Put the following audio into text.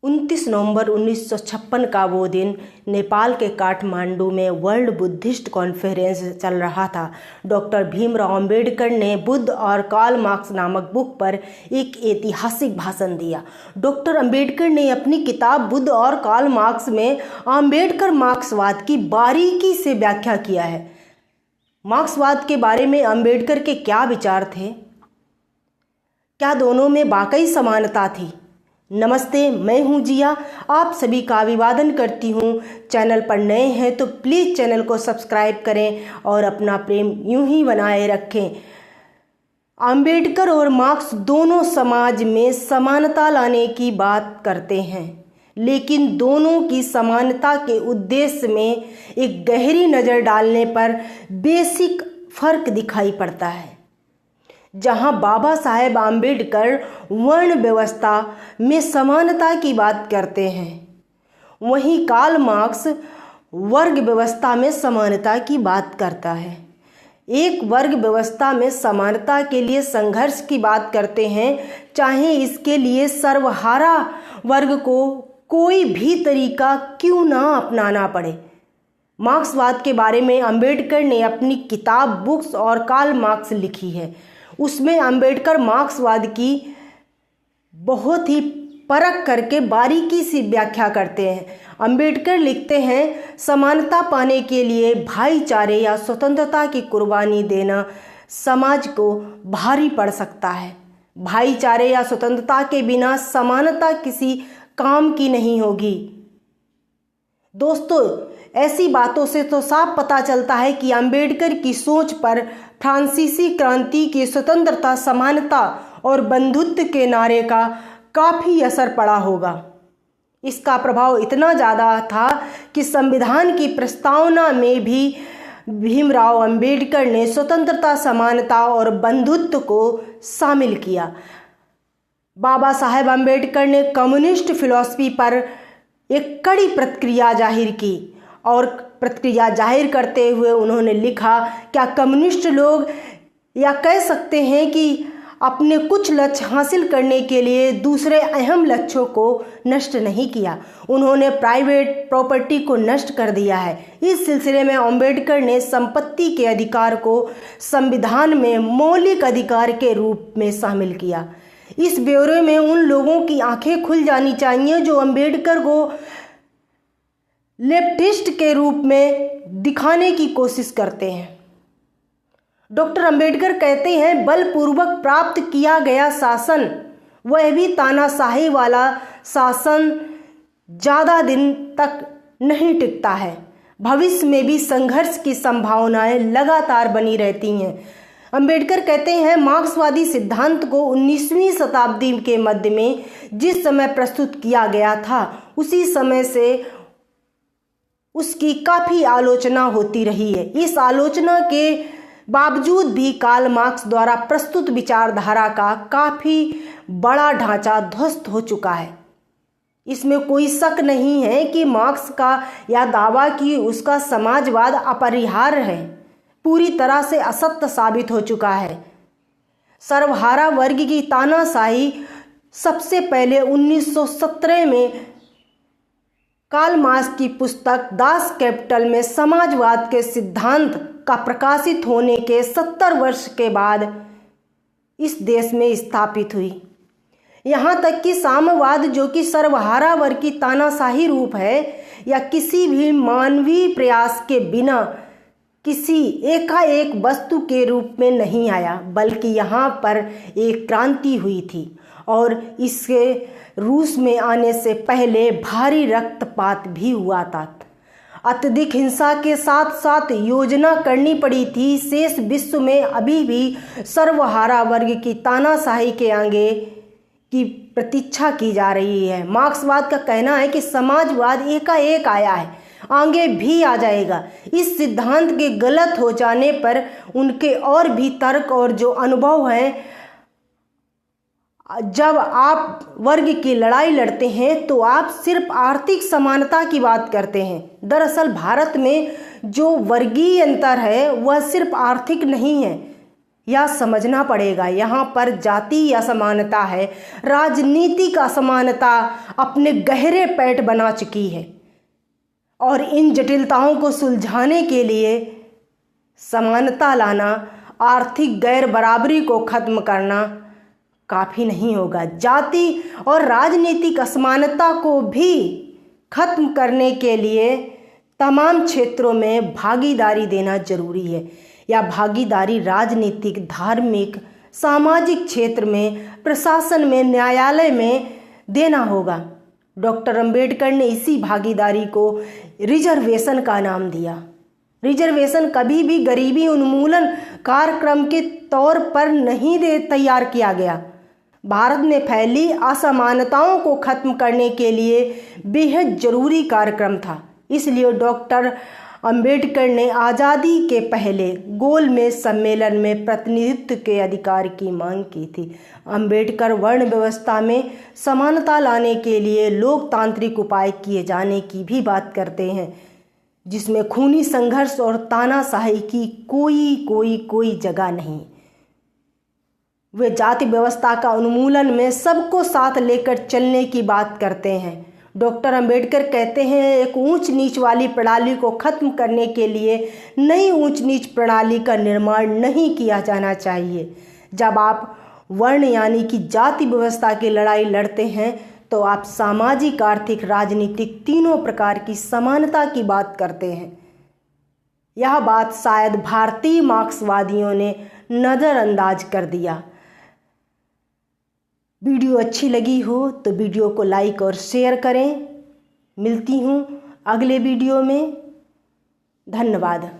29 नवंबर 1956 का वो दिन नेपाल के काठमांडू में वर्ल्ड बुद्धिस्ट कॉन्फ्रेंस चल रहा था। डॉक्टर भीमराव अंबेडकर ने बुद्ध और कार्ल मार्क्स नामक बुक पर एक ऐतिहासिक भाषण दिया। डॉक्टर अंबेडकर ने अपनी किताब बुद्ध और कार्ल मार्क्स में अंबेडकर मार्क्सवाद की बारीकी से व्याख्या किया है। मार्क्सवाद के बारे में अंबेडकर के क्या विचार थे? क्या दोनों में वाकई समानता थी? नमस्ते, मैं हूं जिया, आप सभी का अभिवादन करती हूं। चैनल पर नए हैं तो प्लीज़ चैनल को सब्सक्राइब करें और अपना प्रेम यूं ही बनाए रखें। अंबेडकर और मार्क्स दोनों समाज में समानता लाने की बात करते हैं, लेकिन दोनों की समानता के उद्देश्य में एक गहरी नज़र डालने पर बेसिक फ़र्क दिखाई पड़ता है। जहां बाबा साहेब आम्बेडकर वर्ण व्यवस्था में समानता की बात करते हैं, वहीं कार्ल मार्क्स वर्ग व्यवस्था में समानता की बात करता है। एक वर्ग व्यवस्था में समानता के लिए संघर्ष की बात करते हैं, चाहे इसके लिए सर्वहारा वर्ग को कोई भी तरीका क्यों ना अपनाना पड़े। मार्क्सवाद के बारे में अंबेडकर ने अपनी किताब बुक्स और कार्ल मार्क्स लिखी है। उसमें अंबेडकर मार्क्सवाद की बहुत ही परख करके बारीकी से व्याख्या करते हैं। अंबेडकर लिखते हैं, समानता पाने के लिए भाईचारे या स्वतंत्रता की कुर्बानी देना समाज को भारी पड़ सकता है। भाईचारे या स्वतंत्रता के बिना समानता किसी काम की नहीं होगी। दोस्तों, ऐसी बातों से तो साफ पता चलता है कि अंबेडकर की सोच पर फ्रांसीसी क्रांति की स्वतंत्रता, समानता और बंधुत्व के नारे का काफ़ी असर पड़ा होगा। इसका प्रभाव इतना ज़्यादा था कि संविधान की प्रस्तावना में भी भीमराव अंबेडकर ने स्वतंत्रता, समानता और बंधुत्व को शामिल किया। बाबा साहेब अंबेडकर ने कम्युनिस्ट फिलॉसफी पर एक कड़ी प्रतिक्रिया जाहिर की और प्रतिक्रिया जाहिर करते हुए उन्होंने लिखा, क्या कम्युनिस्ट लोग या कह सकते हैं कि अपने कुछ लक्ष्य हासिल करने के लिए दूसरे अहम लक्ष्यों को नष्ट नहीं किया। उन्होंने प्राइवेट प्रॉपर्टी को नष्ट कर दिया है। इस सिलसिले में अंबेडकर ने संपत्ति के अधिकार को संविधान में मौलिक अधिकार के रूप में शामिल किया। इस ब्यौरे में उन लोगों की आंखें खुल जानी चाहिए जो अंबेडकर को लेफ्टिस्ट के रूप में दिखाने की कोशिश करते हैं। डॉक्टर अंबेडकर कहते हैं, बलपूर्वक प्राप्त किया गया शासन, वह भी तानाशाही वाला शासन, ज़्यादा दिन तक नहीं टिकता है। भविष्य में भी संघर्ष की संभावनाएं लगातार बनी रहती हैं। अंबेडकर कहते हैं, मार्क्सवादी सिद्धांत को 19वीं शताब्दी के मध्य में जिस समय प्रस्तुत किया गया था, उसी समय से उसकी काफ़ी आलोचना होती रही है। इस आलोचना के बावजूद भी कार्ल मार्क्स द्वारा प्रस्तुत विचारधारा का काफ़ी बड़ा ढांचा ध्वस्त हो चुका है। इसमें कोई शक नहीं है कि मार्क्स का यह दावा कि उसका समाजवाद अपरिहार्य है पूरी तरह से असत्य साबित हो चुका है। सर्वहारा वर्ग की तानाशाही सबसे पहले 1917 में कार्ल मार्क्स की पुस्तक दास कैपिटल में समाजवाद के सिद्धांत का प्रकाशित होने के 70 वर्ष के बाद इस देश में स्थापित हुई। यहाँ तक कि साम्यवाद, जो कि सर्वहारा वर्ग की तानाशाही रूप है, या किसी भी मानवीय प्रयास के बिना किसी एकाएक वस्तु के रूप में नहीं आया, बल्कि यहाँ पर एक क्रांति हुई थी और इसके रूस में आने से पहले भारी रक्तपात भी हुआ था। अत्यधिक हिंसा के साथ साथ योजना करनी पड़ी थी। शेष विश्व में अभी भी सर्वहारा वर्ग की तानाशाही के आगे की प्रतीक्षा की जा रही है। मार्क्सवाद का कहना है कि समाजवाद एकाएक आया है, आगे भी आ जाएगा। इस सिद्धांत के गलत हो जाने पर उनके और भी तर्क और जो अनुभव हैं, जब आप वर्ग की लड़ाई लड़ते हैं तो आप सिर्फ आर्थिक समानता की बात करते हैं। दरअसल भारत में जो वर्गीय अंतर है वह सिर्फ आर्थिक नहीं है, या समझना पड़ेगा। यहाँ पर जातीय असमानता है, राजनीतिक असमानता अपने गहरे पैठ बना चुकी है और इन जटिलताओं को सुलझाने के लिए समानता लाना, आर्थिक गैर बराबरी को खत्म करना काफ़ी नहीं होगा। जाति और राजनीतिक असमानता को भी खत्म करने के लिए तमाम क्षेत्रों में भागीदारी देना जरूरी है। यह भागीदारी राजनीतिक, धार्मिक, सामाजिक क्षेत्र में, प्रशासन में, न्यायालय में देना होगा। डॉक्टर अंबेडकर ने इसी भागीदारी को रिजर्वेशन का नाम दिया। रिजर्वेशन कभी भी गरीबी उन्मूलन कार्यक्रम के तौर पर नहीं तैयार किया गया। भारत में फैली असमानताओं को खत्म करने के लिए बेहद जरूरी कार्यक्रम था। इसलिए डॉक्टर अंबेडकर ने आज़ादी के पहले गोलमेज सम्मेलन में प्रतिनिधित्व के अधिकार की मांग की थी। अंबेडकर वर्ण व्यवस्था में समानता लाने के लिए लोकतांत्रिक उपाय किए जाने की भी बात करते हैं, जिसमें खूनी संघर्ष और तानाशाही की कोई जगह नहीं। वे जाति व्यवस्था का उन्मूलन में सबको साथ लेकर चलने की बात करते हैं। डॉक्टर अंबेडकर कहते हैं, एक ऊंच नीच वाली प्रणाली को खत्म करने के लिए नई ऊंच नीच प्रणाली का निर्माण नहीं किया जाना चाहिए। जब आप वर्ण यानी कि जाति व्यवस्था की लड़ाई लड़ते हैं तो आप सामाजिक, आर्थिक, राजनीतिक तीनों प्रकार की समानता की बात करते हैं। यह बात शायद भारतीय मार्क्सवादियों ने नज़रअंदाज कर दिया। वीडियो अच्छी लगी हो तो वीडियो को लाइक और शेयर करें। मिलती हूँ अगले वीडियो में। धन्यवाद।